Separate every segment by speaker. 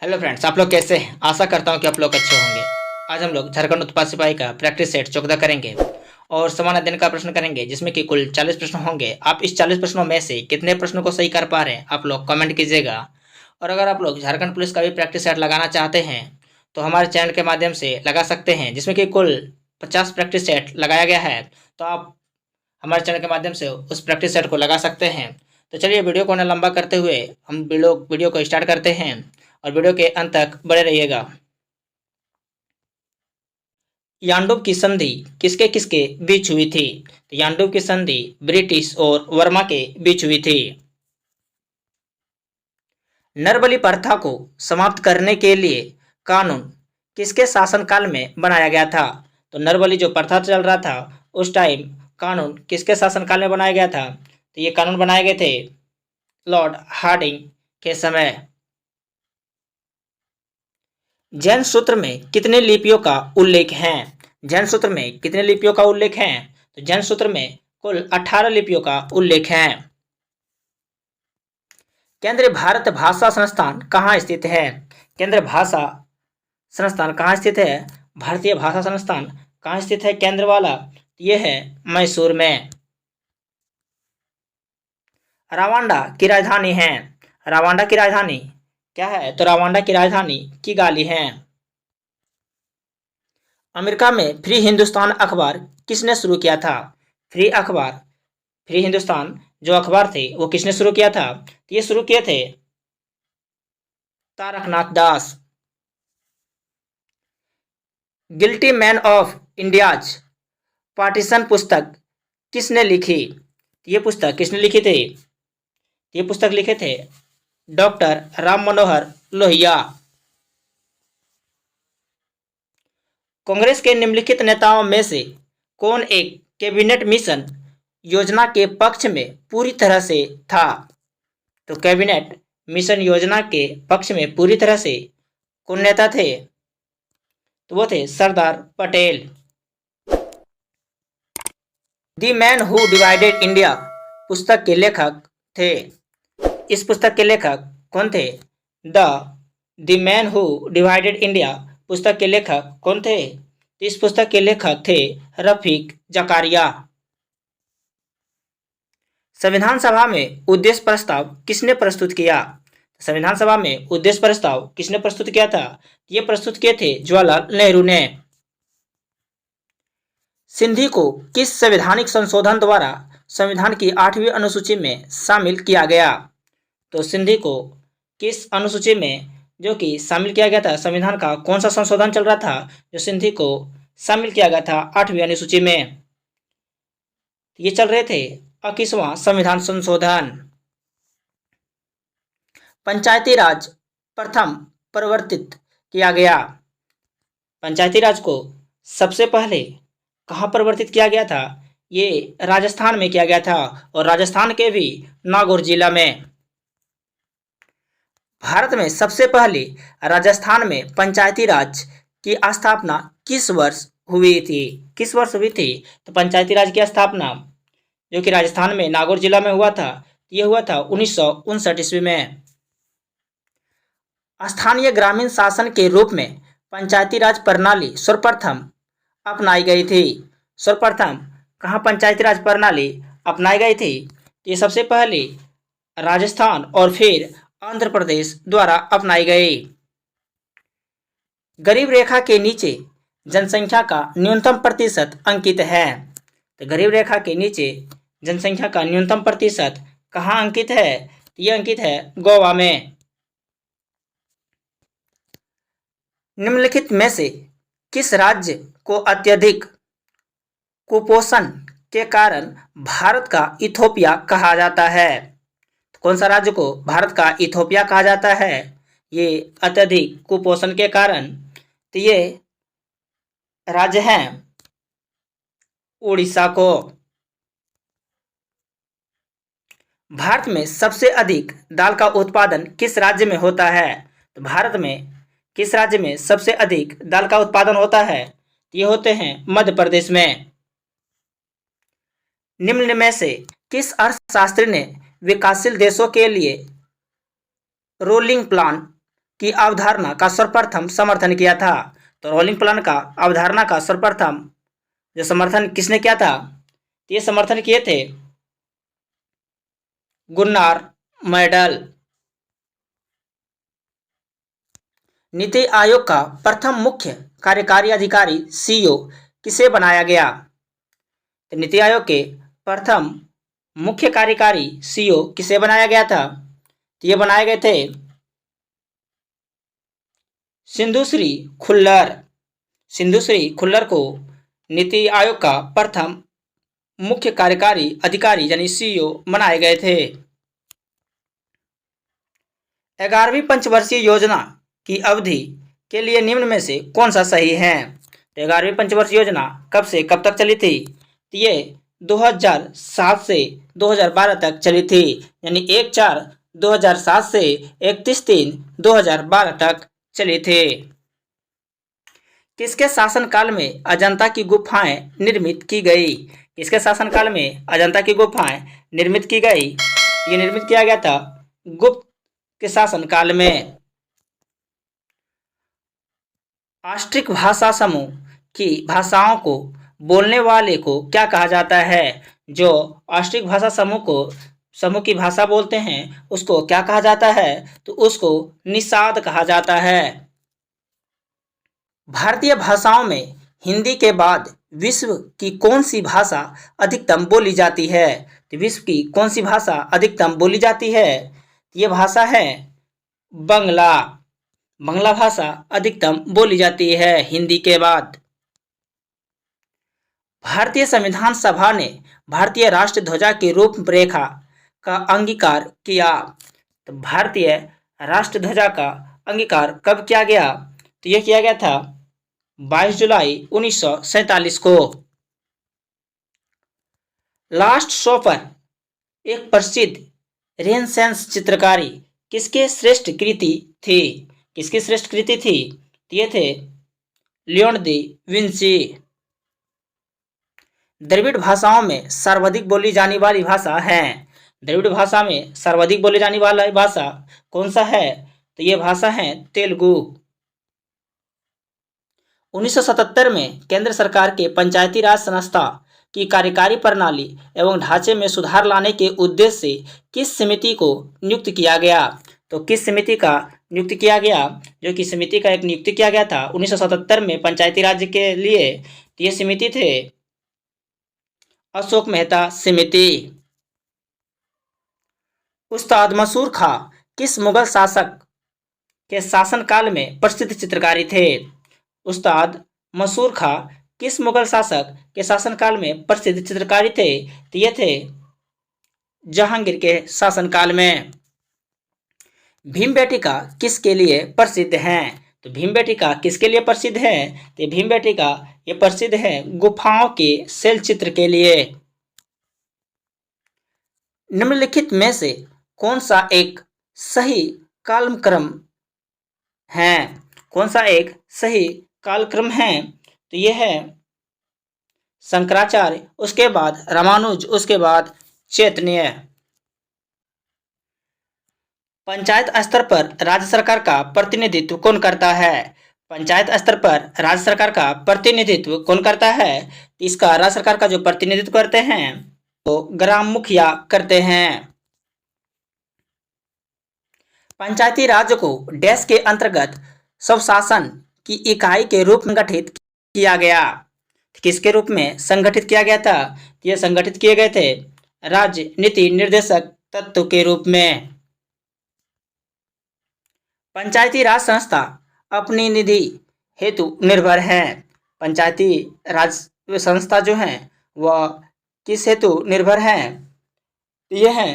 Speaker 1: Hello friends, आप लोग कैसे हैं? आशा करता हूं कि आप लोग अच्छे होंगे। आज हम लोग झारखंड उत्पाद सिपाही का प्रैक्टिस सेट 14 करेंगे और समान अध्ययन का प्रश्न करेंगे, जिसमें कि कुल 40 प्रश्न होंगे। आप इस 40 प्रश्नों में से कितने प्रश्नों को सही कर पा रहे हैं, आप लोग कमेंट कीजिएगा। और अगर आप लोग झारखंड पुलिस का भी प्रैक्टिस सेट लगाना चाहते हैं तो हमारे चैनल के माध्यम से लगा सकते हैं, जिसमें कि कुल 50 प्रैक्टिस सेट लगाया गया है। तो आप हमारे चैनल के माध्यम से उस प्रैक्टिस सेट को लगा सकते हैं। तो चलिए वीडियो को न लंबा करते हुए हम वीडियो को स्टार्ट करते हैं और वीडियो के अंत तक बने रहिएगा। यांडूब की संधि किसके किसके बीच हुई थी? तो यांडूब की संधि ब्रिटिश और वर्मा के बीच हुई थी। नरबली प्रथा को समाप्त करने के लिए कानून किसके शासनकाल में बनाया गया था? तो नरबली जो प्रथा चल रहा था उस टाइम कानून किसके शासनकाल में बनाया गया था? तो ये कानून बनाए गए थे लॉर्ड हार्डिंग के समय। जैन सूत्र में कितने लिपियों का उल्लेख है? जैन सूत्र में कितने लिपियों का उल्लेख है? तो जैन सूत्र में कुल 18 लिपियों का उल्लेख है। केंद्रीय भारत भाषा संस्थान कहाँ स्थित है? केंद्रीय भाषा संस्थान कहाँ स्थित है? भारतीय भाषा संस्थान कहाँ स्थित है केंद्र वाला? यह है मैसूर में। रवांडा की राजधानी है। रवांडा की राजधानी क्या है? तो रवांडा की राजधानी किगाली है। अमेरिका में फ्री हिंदुस्तान अखबार किसने शुरू किया था? फ्री हिंदुस्तान जो अखबार थे वो किसने शुरू किया था? ये शुरू किए थे Taraknath Das. Guilty man of India's partition पुस्तक किसने लिखी? ये पुस्तक किसने लिखी थी? ये पुस्तक लिखे थे डॉक्टर राम मनोहर लोहिया। कांग्रेस के निम्नलिखित नेताओं में से कौन एक कैबिनेट मिशन योजना के पक्ष में पूरी तरह से था? तो कैबिनेट मिशन योजना के पक्ष में पूरी तरह से कौन नेता थे? तो वो थे Sardar Patel. The man who divided India पुस्तक के लेखक थे। इस पुस्तक के लेखक कौन थे? The man who divided India पुस्तक के लेखक कौन थे? इस पुस्तक के लेखक थे रफीक जकारिया। संविधान सभा में उद्देश्य प्रस्ताव किसने प्रस्तुत किया? संविधान सभा में उद्देश्य प्रस्ताव किसने प्रस्तुत किया था? ये प्रस्तुत किए थे जवाहरलाल नेहरू ने। सिंधी को किस संवैधानिक संशोधन द्वारा संविधान की 8वीं अनुसूची में शामिल किया गया? तो सिंधी को किस अनुसूची में जो कि शामिल किया गया था? संविधान का कौन सा संशोधन चल रहा था जो सिंधी को शामिल किया गया था 8वीं अनुसूची में? ये चल रहे थे 21वां संविधान संशोधन। पंचायती राज प्रथम प्रवर्तित किया गया। पंचायती राज को सबसे पहले कहाँ परिवर्तित किया गया था? ये राजस्थान में किया गया था और राजस्थान के भी नागौर जिला में। भारत में सबसे पहले राजस्थान में पंचायती राज की स्थापना किस वर्ष हुई थी? किस वर्ष हुई थी? तो पंचायती राज की स्थापना जो कि राजस्थान में नागौर जिला में हुआ था, यह हुआ था 1959 ईस्वी में। स्थानीय ग्रामीण शासन के रूप में पंचायती राज प्रणाली सर्वप्रथम अपनाई गई थी। सर्वप्रथम कहाँ पंचायती राज प्रणाली अपनाई गई थी? ये सबसे पहले राजस्थान और फिर आंध्र प्रदेश द्वारा अपनाई गई। गरीब रेखा के नीचे जनसंख्या का न्यूनतम प्रतिशत अंकित है। तो गरीब रेखा के नीचे जनसंख्या का न्यूनतम प्रतिशत कहाँ अंकित है? ये अंकित है गोवा में। निम्नलिखित में से किस राज्य को अत्यधिक कुपोषण के कारण भारत का इथोपिया कहा जाता है? कौन सा राज्य को भारत का इथोपिया कहा जाता है? ये अत्यधिक कुपोषण के कारण। तो ये राज्य है उड़ीसा को। भारत में सबसे अधिक दाल का उत्पादन किस राज्य में होता है? तो भारत में किस राज्य में सबसे अधिक दाल का उत्पादन होता है? ये होते हैं मध्य प्रदेश में। निम्न में से किस अर्थशास्त्री ने विकासशील देशों के लिए रोलिंग प्लान की अवधारणा का सर्वप्रथम समर्थन किया था? तो रोलिंग प्लान का अवधारणा का सर्वप्रथम जो समर्थन किसने किया था? ये समर्थन किए थे गुन्नार मैडल। नीति आयोग का प्रथम मुख्य कार्यकारी अधिकारी सीईओ किसे बनाया गया? तो नीति आयोग के प्रथम मुख्य कार्यकारी सीईओ किसे बनाया गया था? तो ये बनाए गए थे सिंधुश्री खुल्लर। सिंधुश्री खुल्लर को नीति आयोग का प्रथम मुख्य कार्यकारी अधिकारी यानी सीईओ बनाए गए थे। 11वीं पंचवर्षीय योजना की अवधि के लिए निम्न में से कौन सा सही है? तो 11वीं पंचवर्षीय योजना कब से कब तक चली थी? तो ये 2007 से 2012 तक चली थी, यानी 1/4/2007 से 31/3/2012 तक चली थी। किसके शासनकाल में अजंता की गुफाएं निर्मित की गई? किसके शासनकाल में अजंता की गुफाएं निर्मित की गई? ये निर्मित किया गया था गुप्त के शासनकाल में। ऑस्ट्रिक भाषा समूह की भाषाओं को बोलने वाले को क्या कहा जाता है? जो ऑस्ट्रिक भाषा समूह की भाषा बोलते हैं उसको क्या कहा जाता है? तो उसको निषाद कहा जाता है। भारतीय भाषाओं में हिंदी के बाद विश्व की कौन सी भाषा अधिकतम बोली जाती है? तो विश्व की कौन सी भाषा अधिकतम बोली जाती है? ये भाषा है बंगला। बंगला भाषा अधिकतम बोली जाती है हिंदी के बाद। भारतीय संविधान सभा ने भारतीय राष्ट्रीय ध्वजा की रूपरेखा का अंगीकार किया। तो भारतीय राष्ट्रीय ध्वजा का अंगीकार कब किया गया? तो यह किया गया था 22 जुलाई 1947 को। लास्ट सोपर एक प्रसिद्ध रेनेसांस चित्रकारी किसके श्रेष्ठ कृति थी? किसकी श्रेष्ठ कृति थी? ये थे लियोनार्डो विंची। द्रविड़ भाषाओं में सर्वाधिक बोली जाने वाली भाषा है। द्रविड़ भाषा में सर्वाधिक बोली जाने वाला भाषा कौन सा है? तो ये भाषा है तेलुगु। 1977 में केंद्र सरकार के पंचायती राज संस्था की कार्यकारी प्रणाली एवं ढांचे में सुधार लाने के उद्देश्य से किस समिति को नियुक्त किया गया? तो किस समिति का नियुक्त किया गया? जो कि समिति का एक नियुक्ति किया गया था 1977 में पंचायती राज के लिए। तो ये समिति थे अशोक मेहता समिति। उस्ताद मंसूर खां किस मुगल शासक के शासनकाल में प्रसिद्ध चित्रकारी थे? उस्ताद मंसूर खां किस मुगल शासक के शासनकाल में प्रसिद्ध चित्रकारी थे? तो ये थे जहांगीर के शासनकाल में। भीमबेटका किसके लिए प्रसिद्ध हैं? तो भीमबेटका किसके लिए प्रसिद्ध है? तो भीमबेटका ये प्रसिद्ध है गुफाओं के शैल चित्र के लिए। निम्नलिखित में से कौन सा एक सही कालक्रम है? कौन सा एक सही कालक्रम है? तो यह है शंकराचार्य, उसके बाद रामानुज, उसके बाद चैतन्य। पंचायत स्तर पर राज्य सरकार का प्रतिनिधित्व कौन करता है? पंचायत स्तर पर राज्य सरकार का प्रतिनिधित्व कौन करता है? इसका राज्य सरकार का जो प्रतिनिधित्व करते हैं तो ग्राम मुखिया करते हैं। पंचायती राज को डैश के अंतर्गत स्वशासन की इकाई के रूप में गठित किया गया। किसके रूप में संगठित किया गया था? ये संगठित किए गए थे राज्य नीति निर्देशक तत्व के रूप में। पंचायती राज संस्था अपनी निधि हेतु निर्भर है। पंचायती राज संस्था जो है वह किस हेतु निर्भर है? यह है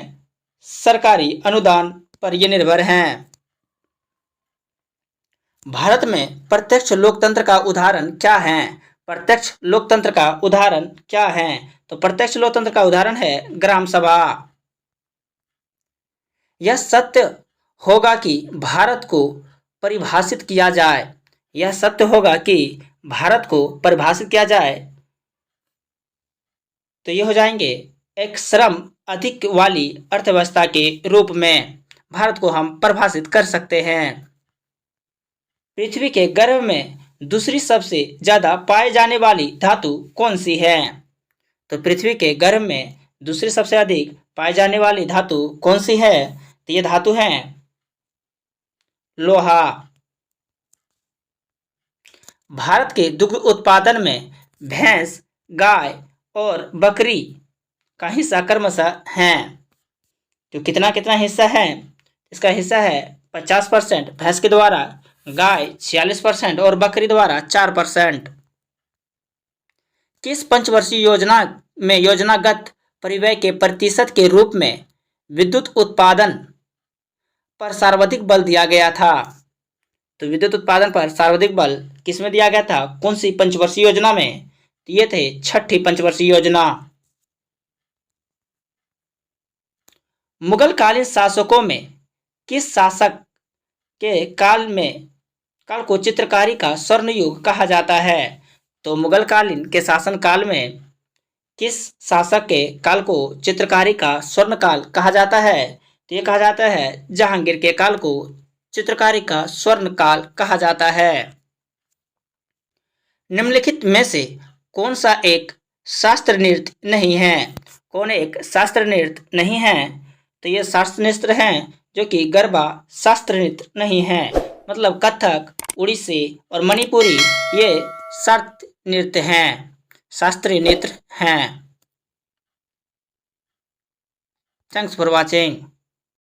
Speaker 1: सरकारी अनुदान पर ये निर्भर हैं। भारत में प्रत्यक्ष लोकतंत्र का उदाहरण क्या है? प्रत्यक्ष लोकतंत्र का उदाहरण क्या है? तो प्रत्यक्ष लोकतंत्र का उदाहरण है ग्राम सभा। यह सत्य होगा कि भारत को परिभाषित किया जाए। यह सत्य होगा कि भारत को परिभाषित किया जाए तो ये हो जाएंगे एक श्रम अधिक वाली अर्थव्यवस्था के रूप में भारत को हम परिभाषित कर सकते हैं। पृथ्वी के गर्भ में दूसरी सबसे ज्यादा पाए जाने वाली धातु कौन सी है? तो पृथ्वी के गर्भ में दूसरी सबसे अधिक पाई जाने वाली धातु कौन सी है? तो ये धातु है लोहा। भारत के दुग्ध उत्पादन में भैंस, गाय और बकरी का हिस्सा क्रमशः है। तो कितना कितना हिस्सा है? इसका हिस्सा है 50% भैंस के द्वारा, गाय 46% और बकरी द्वारा 4%। किस पंचवर्षीय योजना में योजनागत परिव्यय के प्रतिशत के रूप में विद्युत उत्पादन पर सर्वाधिक बल दिया गया था? तो विद्युत उत्पादन पर सर्वाधिक बल किसमें दिया गया था? कौन सी पंचवर्षीय योजना में? तो ये थे छठी पंचवर्षीय योजना। मुगल कालीन शासकों में किस शासक के काल को चित्रकारी का स्वर्ण युग कहा जाता है? तो मुगल कालीन के शासन काल में किस शासक के काल को चित्रकारी का स्वर्ण काल कहा जाता है? तो ये कहा जाता है जहांगीर के काल को चित्रकारी का स्वर्ण काल कहा जाता है। निम्नलिखित में से कौन सा एक शास्त्र नृत्य नहीं है? कौन एक शास्त्र नृत्य नहीं है? तो ये शास्त्र नृत्य हैं जो कि गरबा शास्त्र नृत्य नहीं है। मतलब कथक, उड़ीसी और मणिपुरी ये शास्त्र नृत्य हैं, शास्त्रीय नृत्य हैं। Thanks for watching.